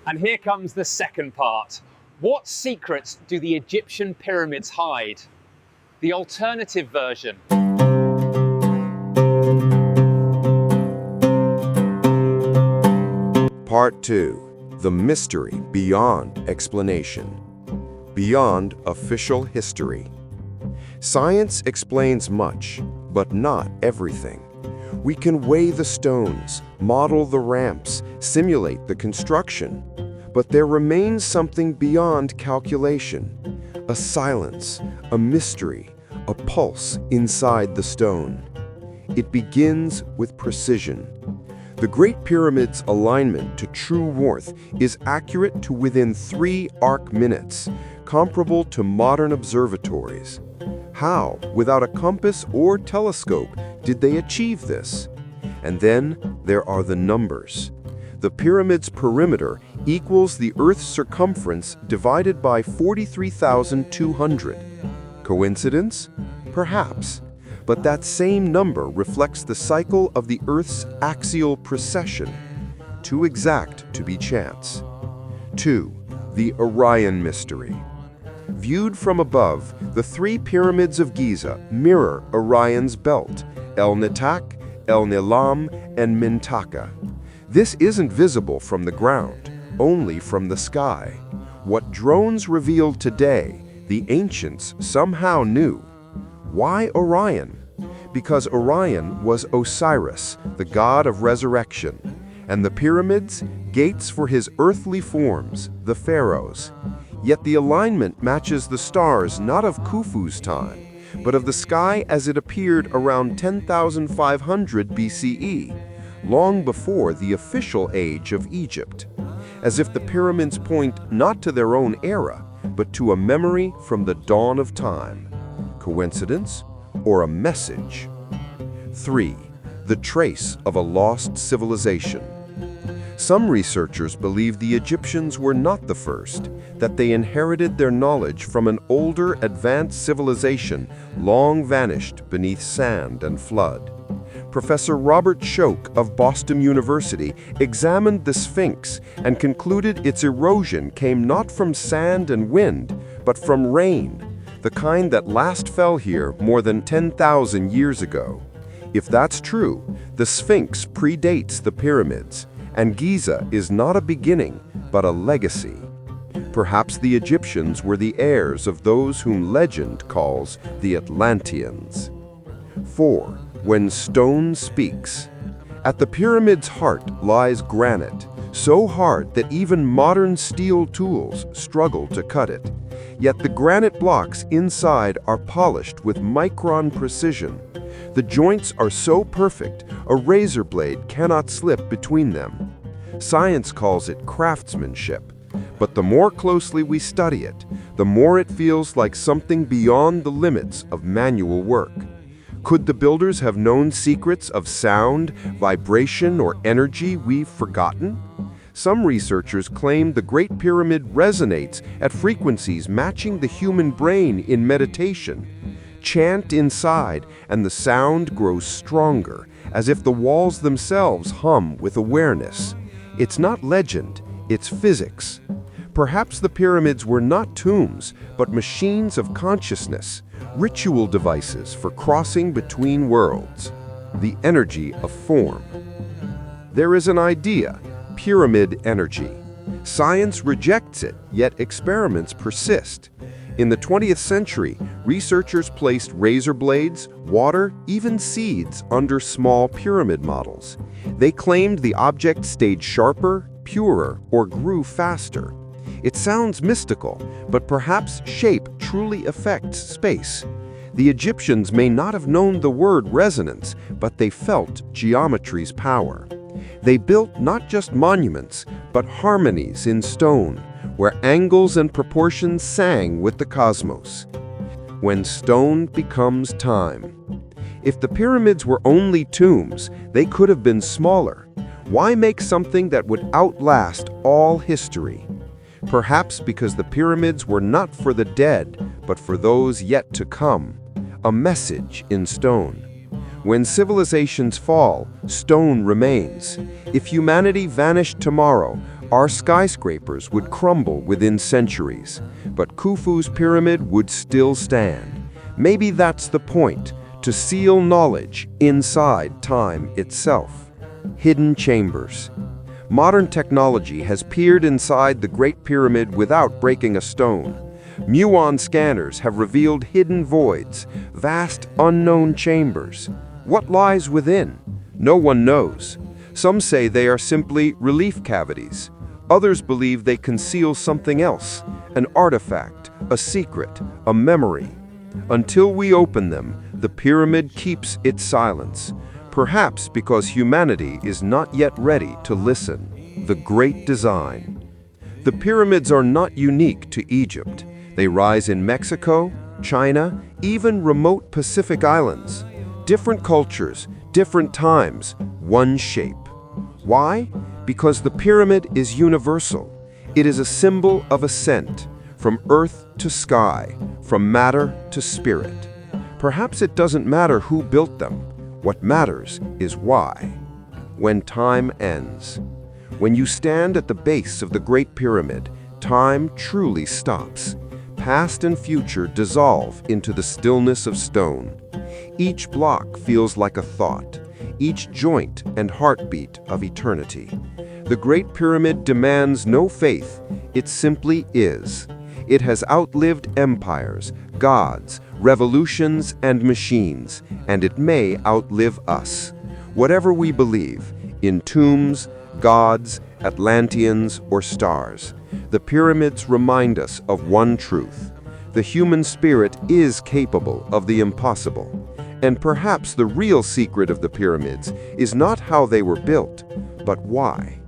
And here comes the second part. What secrets do the Egyptian pyramids hide? The alternative version. Part 2. The mystery beyond explanation. Beyond official history. Science explains much, but not everything. We can weigh the stones, model the ramps, simulate the construction. But there remains something beyond calculation. A silence, a mystery, a pulse inside the stone. It begins with precision. The Great Pyramid's alignment to true north is accurate to within 3 arc minutes, comparable to modern observatories. How, without a compass or telescope, did they achieve this? And then there are the numbers. The pyramid's perimeter equals the Earth's circumference divided by 43,200. Coincidence? Perhaps. But that same number reflects the cycle of the Earth's axial precession, too exact to be chance. 2. The Orion Mystery. Viewed from above, the 3 pyramids of Giza mirror Orion's belt, El Nitak, El Nilam, and Mintaka. This isn't visible from the ground, only from the sky. What drones revealed today, the ancients somehow knew. Why Orion? Because Orion was Osiris, the god of resurrection, and the pyramids, gates for his earthly forms, the pharaohs. Yet the alignment matches the stars not of Khufu's time, but of the sky as it appeared around 10,500 BCE, long before the official age of Egypt, as if the pyramids point not to their own era, but to a memory from the dawn of time. Coincidence or a message? 3. The trace of a lost civilization. Some researchers believe the Egyptians were not the first, that they inherited their knowledge from an older, advanced civilization long vanished beneath sand and flood. Professor Robert Schoch of Boston University examined the Sphinx and concluded its erosion came not from sand and wind, but from rain, the kind that last fell here more than 10,000 years ago. If that's true, the Sphinx predates the pyramids, and Giza is not a beginning, but a legacy. Perhaps the Egyptians were the heirs of those whom legend calls the Atlanteans. 4. When stone speaks. At the pyramid's heart lies granite, so hard that even modern steel tools struggle to cut it. Yet the granite blocks inside are polished with micron precision. The joints are so perfect, a razor blade cannot slip between them. Science calls it craftsmanship, but the more closely we study it, the more it feels like something beyond the limits of manual work. Could the builders have known secrets of sound, vibration, or energy we've forgotten? Some researchers claim the Great Pyramid resonates at frequencies matching the human brain in meditation. Chant inside, and the sound grows stronger, as if the walls themselves hum with awareness. It's not legend, it's physics. Perhaps the pyramids were not tombs, but machines of consciousness, ritual devices for crossing between worlds. The energy of form. There is an idea, pyramid energy. Science rejects it, yet experiments persist. In the 20th century, researchers placed razor blades, water, even seeds under small pyramid models. They claimed the object stayed sharper, purer, or grew faster. It sounds mystical, but perhaps shape truly affects space. The Egyptians may not have known the word resonance, but they felt geometry's power. They built not just monuments, but harmonies in stone, where angles and proportions sang with the cosmos. When stone becomes time. If the pyramids were only tombs, they could have been smaller. Why make something that would outlast all history? Perhaps because the pyramids were not for the dead, but for those yet to come. A message in stone. When civilizations fall, stone remains. If humanity vanished tomorrow, Our skyscrapers would crumble within centuries, but Khufu's pyramid would still stand. Maybe that's the point, to seal knowledge inside time itself. Hidden chambers. Modern technology has peered inside the Great Pyramid without breaking a stone. Muon scanners have revealed hidden voids, vast unknown chambers. What lies within? No one knows. Some say they are simply relief cavities. Others believe they conceal something else, an artifact, a secret, a memory. Until we open them, the pyramid keeps its silence, perhaps because humanity is not yet ready to listen. The Great Design. The pyramids are not unique to Egypt. They rise in Mexico, China, even remote Pacific islands. Different cultures, different times, one shape. Why? Because the pyramid is universal. It is a symbol of ascent, from earth to sky, from matter to spirit. Perhaps it doesn't matter who built them. What matters is why. When time ends. When you stand at the base of the Great Pyramid, time truly stops. Past and future dissolve into the stillness of stone. Each block feels like a thought, each joint and heartbeat of eternity. The Great Pyramid demands no faith, it simply is. It has outlived empires, gods, revolutions, and machines, and it may outlive us. Whatever we believe, in tombs, gods, Atlanteans, or stars, the pyramids remind us of one truth. The human spirit is capable of the impossible. And perhaps the real secret of the pyramids is not how they were built, but why.